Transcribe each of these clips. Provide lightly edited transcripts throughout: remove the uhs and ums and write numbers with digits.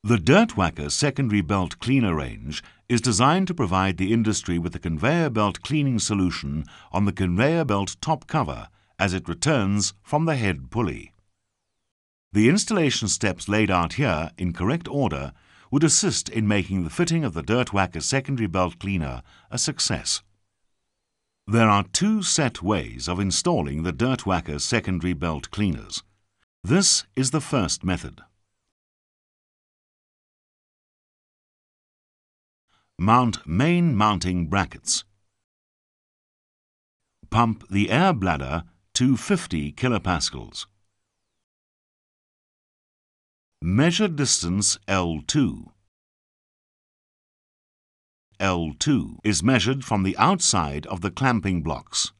The Dirt Whacker secondary belt cleaner range is designed to provide the industry with a conveyor belt cleaning solution on the conveyor belt top cover as it returns from the head pulley. The installation steps laid out here in correct order would assist in making the fitting of the Dirt Whacker secondary belt cleaner a success. There are two set ways of installing the Dirt Whacker secondary belt cleaners. This is the first method. Mount main mounting brackets. Pump the air bladder to 50 kilopascals. Measure distance L2. L2 is measured from the outside of the clamping blocks.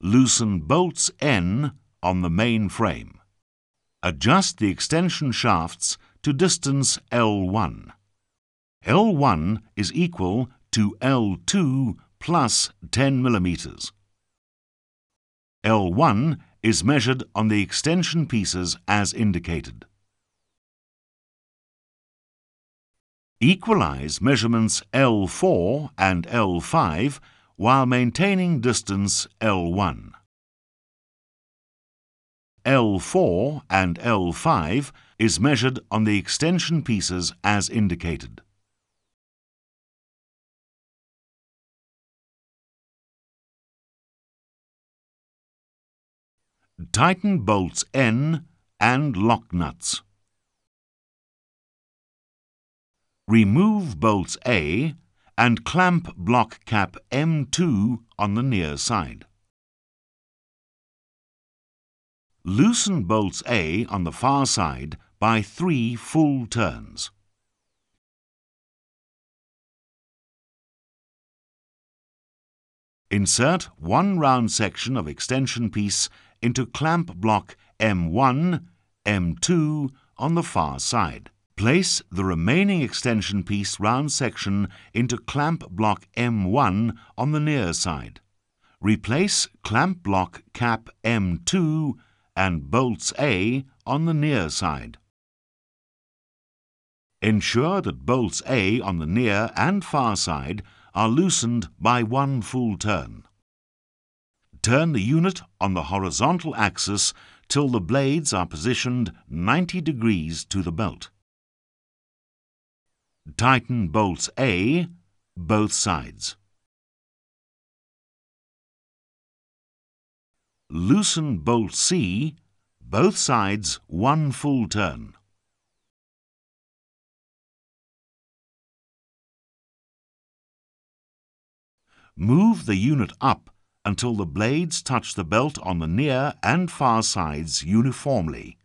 Loosen bolts N on the main frame. Adjust the extension shafts to distance L1. L1 is equal to L2 plus 10 millimeters. L1 is measured on the extension pieces as indicated. Equalize measurements L4 and L5 while maintaining distance L1. L4 and L5 is measured on the extension pieces as indicated. Tighten bolts N and lock nuts. Remove bolts A and clamp block cap M2 on the near side. Loosen bolts A on the far side by 3 full turns. Insert one round section of extension piece into clamp block M1, M2 on the far side. Place the remaining extension piece round section into clamp block M1 on the near side. Replace clamp block cap M2 and bolts A on the near side. Ensure that bolts A on the near and far side are loosened by 1 full turn. Turn the unit on the horizontal axis till the blades are positioned 90 degrees to the belt. Tighten bolts A, both sides. Loosen bolt C, both sides 1 full turn. Move the unit up until the blades touch the belt on the near and far sides uniformly.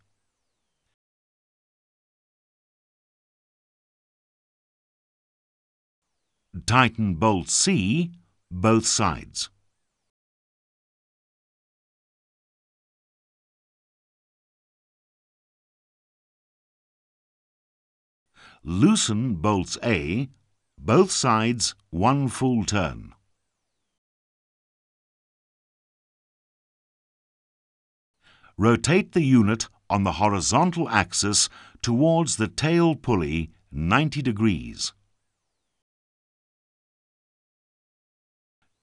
Tighten bolt C, both sides. Loosen bolts A, both sides 1 full turn. Rotate the unit on the horizontal axis towards the tail pulley 90 degrees.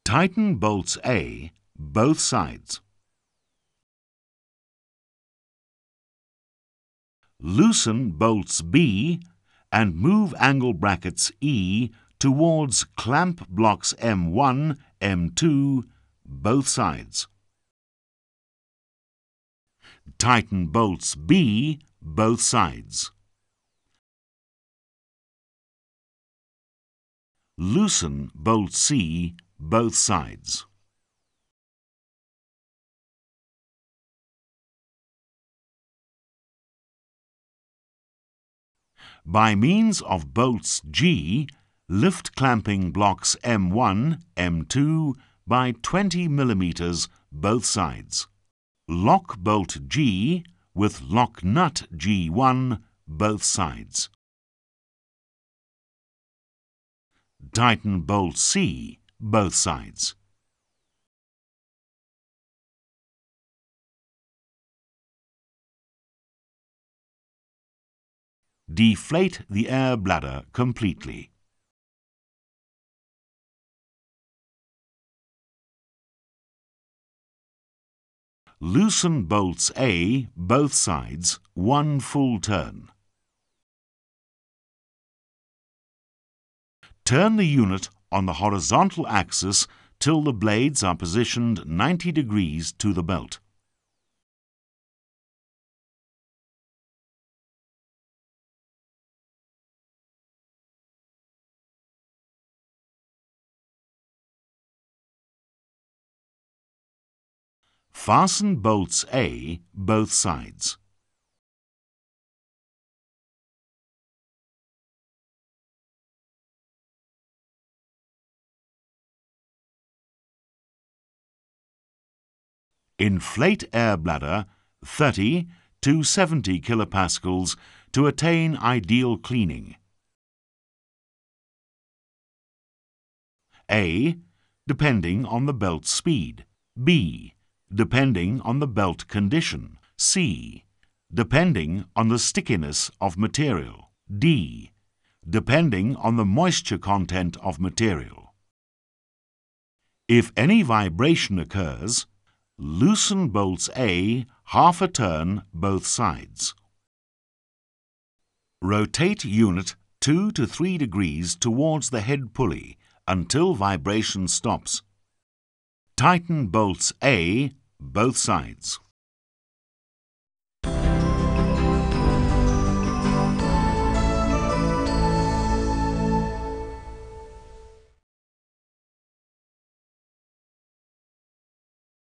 Tighten bolts A, both sides. Loosen bolts B and move angle brackets E towards clamp blocks M1, M2, both sides. Tighten bolts B, both sides. Loosen bolt C, both sides. By means of bolts G, lift clamping blocks M1, M2 by 20 millimeters both sides. Lock bolt G with lock nut G1 both sides. Tighten bolt C both sides. Deflate the air bladder completely. Loosen bolts A, both sides, 1 full turn. Turn the unit on the horizontal axis till the blades are positioned 90 degrees to the belt. Fasten bolts A, both sides. Inflate air bladder 30 to 70 kilopascals to attain ideal cleaning. A. Depending on the belt speed. B. Depending on the belt condition. C. Depending on the stickiness of material. D. Depending on the moisture content of material. If any vibration occurs, loosen bolts A half a turn both sides. Rotate unit 2 to 3 degrees towards the head pulley until vibration stops. Tighten bolts A, both sides.